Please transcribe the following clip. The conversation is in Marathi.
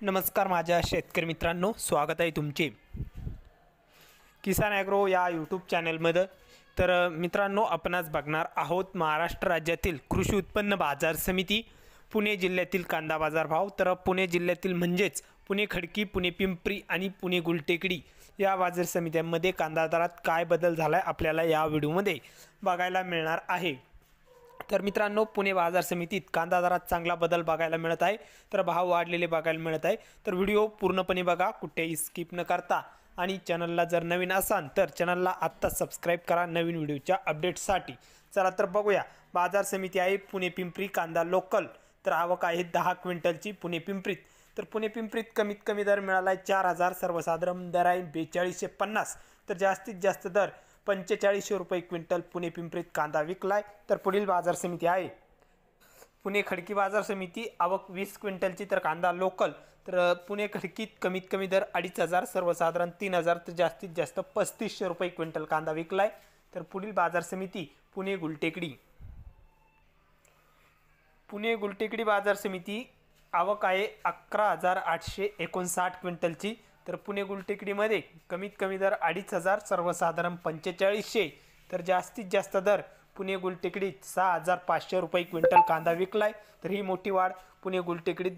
नमस्कार माझ्या शेतकरी मित्रांनो, स्वागत आहे तुमचे किसान ॲग्रो या यूट्यूब चॅनलमध्ये। तर मित्रांनो, आपण आज बघणार आहोत महाराष्ट्र राज्यातील कृषी उत्पन्न बाजार समिती पुणे जिल्ह्यातील कांदा बाजार भाव। तर पुणे जिल्ह्यातील म्हणजेच पुणे खडकी, पुणे पिंपरी आणि पुणे गुलटेकडी या बाजार समित्यांमध्ये कांदा दरात काय बदल झालाय आपल्याला या व्हिडिओमध्ये बघायला मिळणार आहे। तर मित्रांनो, पुणे बाजार समितीत कांदा दरात चांगला बदल बघायला मिळत आहे। तर भाव वाढलेले बघायला मिळत आहे। तर व्हिडिओ पूर्णपणे बघा, कुठेही स्किप न करता। आणि चॅनलला जर नवीन असाल तर चॅनलला आत्ता सबस्क्राइब करा नवीन व्हिडिओच्या अपडेट्ससाठी। चला तर बघूया, बाजार समिती आहे पुणे पिंपरी कांदा लोकल। तर आवक आहे 10 क्विंटलची पुणे पिंपरीत। तर पुणे पिंपरीत कमीत कमी दर मिळाला आहे 4000, सर्वसाधारण दर आहे 4250। तर जास्तीत जास्त दर 4500 रुपये क्विंटल पुणे पिंपरीत कांदा विकलाय। तर पुढील बाजार समिती आहे पुणे खडकी बाजार समिती, आवक 20 क्विंटलची। तर कांदा लोकल, तर पुणे खडकीत कमीत कमी दर 2500, सर्वसाधारण 3000, तर जास्तीत जास्त 3500 रुपये क्विंटल कांदा विकलाय। तर पुढील बाजार समिती पुणे गुलटेकडी, पुणे गुलटेकडी बाजार समिती, आवक आहे 11859 क्विंटलची। तर पुणे गुलटेकडीमध्ये कमीत कमी दर 2500, सर्वसाधारण 4500, तर जास्तीत जास्त दर पुणे गुलटेकडीत 6500 रुपये क्विंटल कांदा विकलाय। तर ही मोठी वाढ पुणे गुलटेकडीत